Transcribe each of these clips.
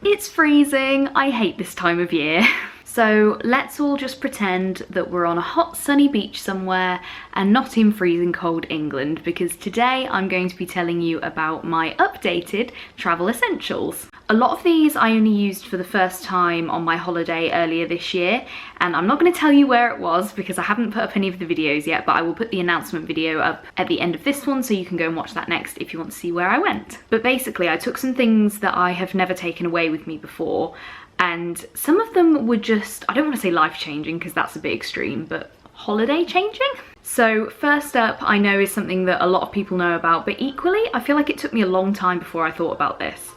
It's freezing. I hate this time of year. So let's all just pretend that we're on a hot sunny beach somewhere and not in freezing cold England, because today I'm going to be telling you about my updated travel essentials. A lot of these I only used for the first time on my holiday earlier this year, and I'm not going to tell you where it was because I haven't put up any of the videos yet, but I will put the announcement video up at the end of this one so you can go and watch that next if you want to see where I went. But basically I took some things that I have never taken away with me before, and some of them were just, I don't want to say life-changing because that's a bit extreme, but holiday-changing. So first up, I know is something that a lot of people know about, but equally I feel like it took me a long time before I thought about this.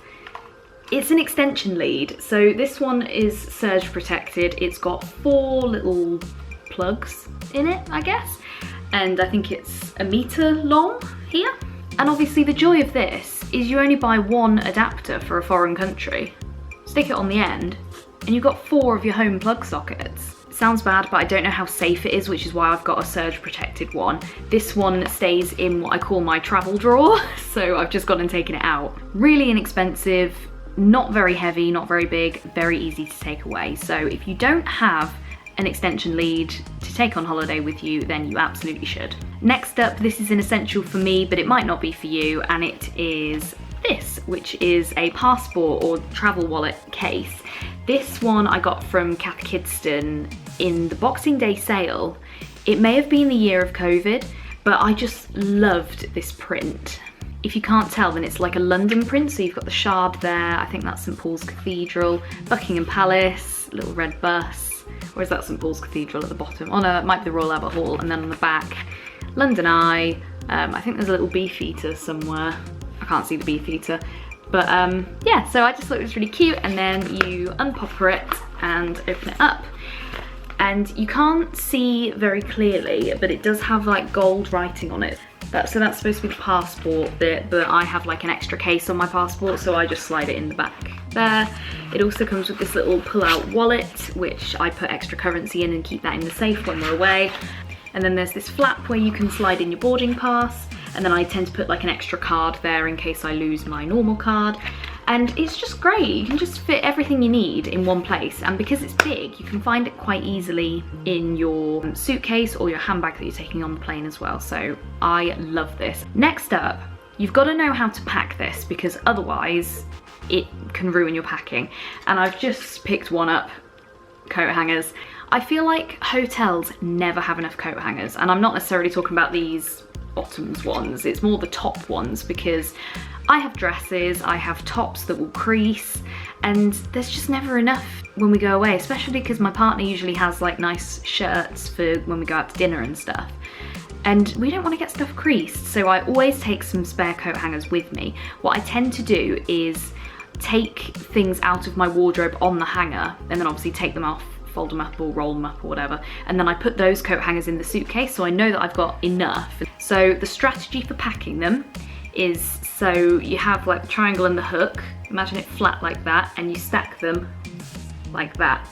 It's an extension lead. So this one is surge protected. It's got 4 little plugs in it, I guess. And I think it's 1 meter long here. And obviously the joy of this is you only buy 1 adapter for a foreign country, stick it on the end, and you've got 4 of your home plug sockets. It sounds bad, but I don't know how safe it is, which is why I've got a surge protected one. This one stays in what I call my travel drawer, so I've just gone and taken it out. Really inexpensive, not very heavy, not very big, very easy to take away. So if you don't have an extension lead to take on holiday with you, then you absolutely should. Next up, this is an essential for me, but it might not be for you, and it is this, which is a passport or travel wallet case. This one I got from Kath Kidston in the Boxing Day sale. It may have been the year of COVID, but I just loved this print. If you can't tell, then it's like a London print, so you've got the Shard there, I think that's St Paul's Cathedral, Buckingham Palace, little red bus, or is that St Paul's Cathedral at the bottom? Oh no, it might be the Royal Albert Hall, and then on the back, London Eye, I think there's a little beefeater somewhere, I can't see the beefeater, but yeah, so I just thought it was really cute, and then you unpopper it and open it up. And you can't see very clearly, but it does have like gold writing on it. So that's supposed to be the passport bit, but I have like an extra case on my passport, so I just slide it in the back there. It also comes with this little pull-out wallet, which I put extra currency in and keep that in the safe when we're away. And then there's this flap where you can slide in your boarding pass, and then I tend to put like an extra card there in case I lose my normal card. And it's just great, you can just fit everything you need in one place, and because it's big you can find it quite easily in your suitcase or your handbag that you're taking on the plane as well, so I love this. Next up, you've got to know how to pack this because otherwise it can ruin your packing, and I've just picked one up, coat hangers. I feel like hotels never have enough coat hangers, and I'm not necessarily talking about these bottoms ones, it's more the top ones, because I have dresses, I have tops that will crease, and there's just never enough when we go away, especially because my partner usually has like nice shirts for when we go out to dinner and stuff. And we don't want to get stuff creased, so I always take some spare coat hangers with me. What I tend to do is take things out of my wardrobe on the hanger, and then obviously take them off, fold them up or roll them up or whatever, and then I put those coat hangers in the suitcase so I know that I've got enough. So the strategy for packing them is, so you have like the triangle and the hook, imagine it flat like that, and you stack them like that.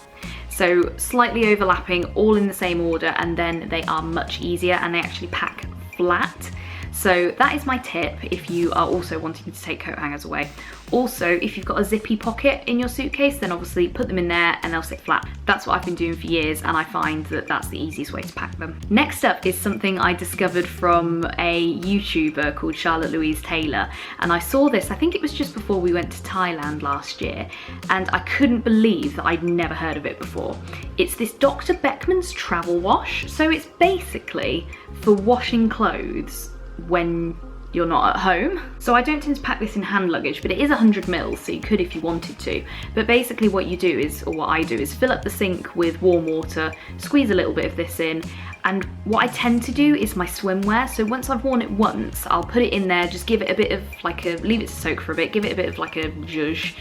So slightly overlapping, all in the same order, and then they are much easier and they actually pack flat. So that is my tip if you are also wanting to take coat hangers away. Also, if you've got a zippy pocket in your suitcase, then obviously put them in there and they'll sit flat. That's what I've been doing for years, and I find that that's the easiest way to pack them. Next up is something I discovered from a YouTuber called Charlotte Louise Taylor, and I saw this, I think it was just before we went to Thailand last year, and I couldn't believe that I'd never heard of it before. It's this Dr. Beckman's travel wash, so it's basically for washing clothes when you're not at home. So I don't tend to pack this in hand luggage, but it is 100 ml, so you could if you wanted to. But basically what you do is, or what I do is fill up the sink with warm water, squeeze a little bit of this in, and what I tend to do is my swimwear. So once I've worn it once, I'll put it in there, just give it a bit of like a, leave it to soak for a bit, give it a bit of like a zhuzh,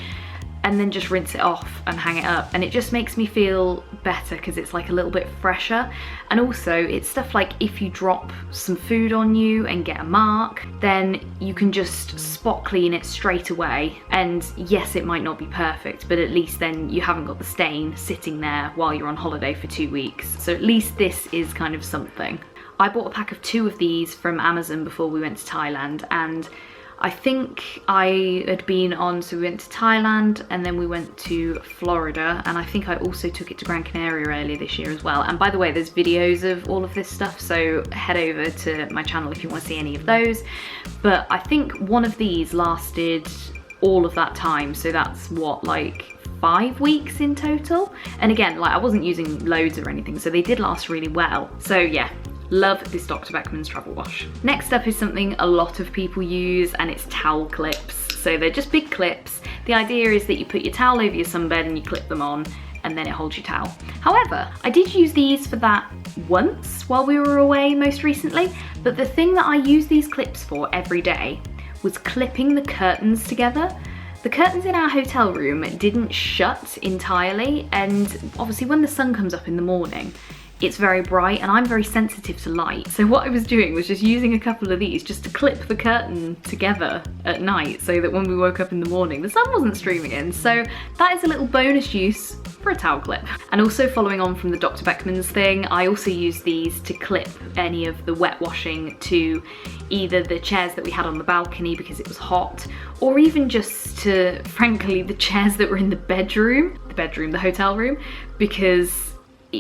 and then just rinse it off and hang it up, and it just makes me feel better because it's like a little bit fresher. And also it's stuff like if you drop some food on you and get a mark, then you can just spot clean it straight away. And yes, it might not be perfect, but at least then you haven't got the stain sitting there while you're on holiday for 2 weeks. So at least this is kind of something. I bought a pack of 2 of these from Amazon before we went to Thailand, and I think I had been on, so we went to Thailand and then we went to Florida, and I think I also took it to Gran Canaria earlier this year as well. And by the way, there's videos of all of this stuff, so head over to my channel if you want to see any of those. But I think one of these lasted all of that time, so that's what, like 5 weeks in total. And again, like I wasn't using loads or anything, so they did last really well. So yeah, love this Dr. Beckman's travel wash. Next up is something a lot of people use, and it's towel clips. So they're just big clips. The idea is that you put your towel over your sunbed and you clip them on, and then it holds your towel. However, I did use these for that once while we were away most recently, but the thing that I use these clips for every day was clipping the curtains together. The curtains in our hotel room didn't shut entirely, and obviously when the sun comes up in the morning, it's very bright and I'm very sensitive to light. So what I was doing was just using a couple of these just to clip the curtain together at night so that when we woke up in the morning, the sun wasn't streaming in. So that is a little bonus use for a towel clip. And also following on from the Dr. Beckman's thing, I also use these to clip any of the wet washing to either the chairs that we had on the balcony because it was hot, or even just to, frankly, the chairs that were in the hotel room, because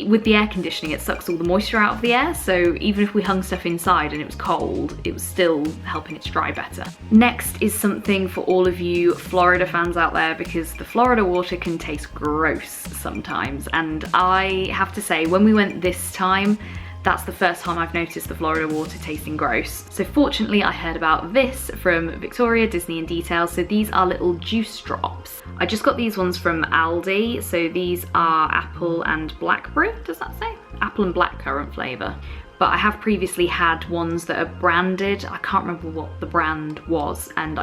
with the air conditioning it sucks all the moisture out of the air, so even if we hung stuff inside and it was cold, it was still helping it to dry better. Next is something for all of you Florida fans out there, because the Florida water can taste gross sometimes, and I have to say, when we went this time, that's the first time I've noticed the Florida water tasting gross. So fortunately I heard about this from Victoria, Disney in Detail. So these are little juice drops. I just got these ones from Aldi. So these are apple and blackberry, does that say? Apple and blackcurrant flavour. But I have previously had ones that are branded. I can't remember what the brand was, and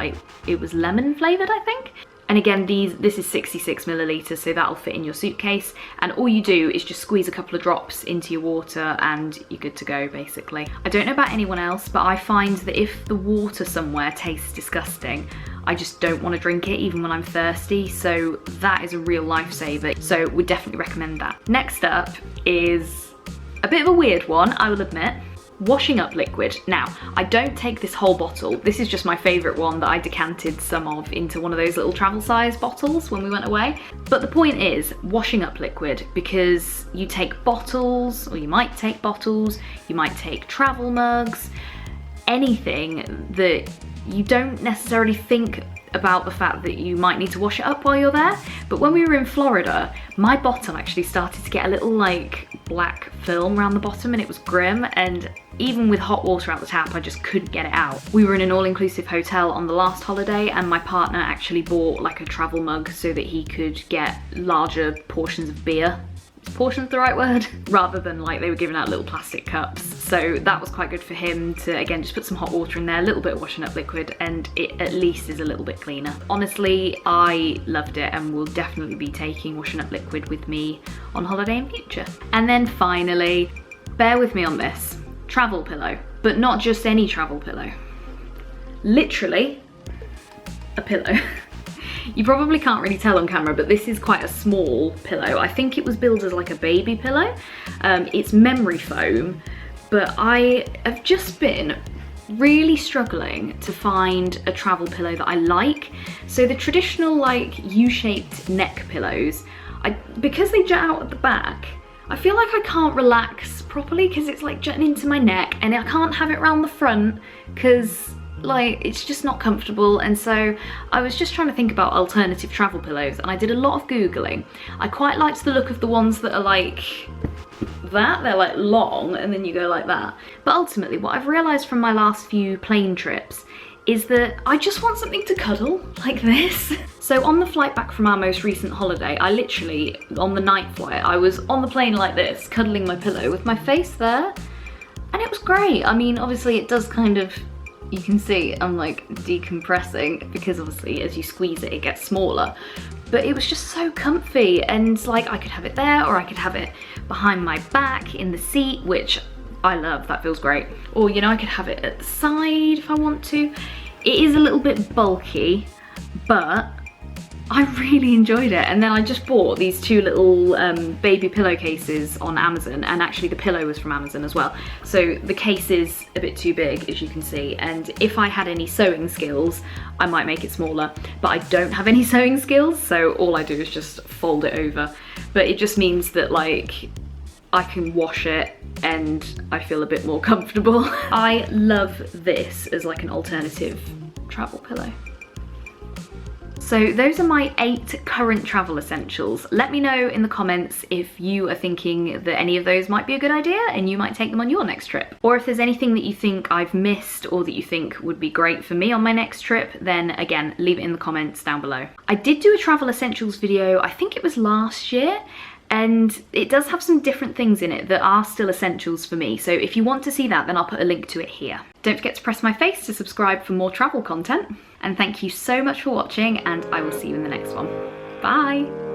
it was lemon flavoured, I think. And again, this is 66 millilitres, so that'll fit in your suitcase. And all you do is just squeeze a couple of drops into your water and you're good to go, basically. I don't know about anyone else, but I find that if the water somewhere tastes disgusting, I just don't want to drink it even when I'm thirsty. So that is a real lifesaver. So would definitely recommend that. Next up is a bit of a weird one, I will admit. Washing up liquid. Now, I don't take this whole bottle. This is just my favourite one that I decanted some of into one of those little travel size bottles when we went away. But the point is, washing up liquid, because you take bottles, or you might take bottles, you might take travel mugs, anything that you don't necessarily think about the fact that you might need to wash it up while you're there. But when we were in Florida, my bottom actually started to get a little like black film around the bottom, and it was grim, and even with hot water out the tap, I just couldn't get it out. We were in an all-inclusive hotel on the last holiday, and my partner actually bought like a travel mug so that he could get larger portions of beer. Is portions the right word? Rather than like they were giving out little plastic cups. So that was quite good for him to, again, just put some hot water in there, a little bit of washing up liquid, and it at least is a little bit cleaner. Honestly, I loved it and will definitely be taking washing up liquid with me on holiday in future. And then finally, bear with me on this, travel pillow, but not just any travel pillow. Literally a pillow. You probably can't really tell on camera, but this is quite a small pillow. I think it was billed as like a baby pillow. It's memory foam, but I have just been really struggling to find a travel pillow that I like. So the traditional like U-shaped neck pillows, because they jut out at the back, I feel like I can't relax properly because it's like jutting into my neck, and I can't have it around the front because like it's just not comfortable. And so I was just trying to think about alternative travel pillows, and I did a lot of Googling. I quite liked the look of the ones that are like that, they're like long and then you go like that. But ultimately what I've realised from my last few plane trips is that I just want something to cuddle like this. So on the flight back from our most recent holiday, I literally, on the night flight, I was on the plane like this, cuddling my pillow with my face there, and it was great. I mean, obviously it does kind of, you can see I'm like decompressing because obviously as you squeeze it, it gets smaller. But it was just so comfy, and like I could have it there, or I could have it behind my back in the seat, which I love, that feels great. Or, you know, I could have it at the side if I want to. It is a little bit bulky, but I really enjoyed it. And then I just bought these two little baby pillowcases on Amazon, and actually the pillow was from Amazon as well. So the case is a bit too big, as you can see, and if I had any sewing skills, I might make it smaller, but I don't have any sewing skills, so all I do is just fold it over. But it just means that like I can wash it and I feel a bit more comfortable. I love this as like an alternative travel pillow. So those are my 8 current travel essentials. Let me know in the comments if you are thinking that any of those might be a good idea and you might take them on your next trip. Or if there's anything that you think I've missed or that you think would be great for me on my next trip, then again, leave it in the comments down below. I did do a travel essentials video, I think it was last year, and it does have some different things in it that are still essentials for me. So if you want to see that, then I'll put a link to it here. Don't forget to press my face to subscribe for more travel content. And thank you so much for watching, and I will see you in the next one. Bye!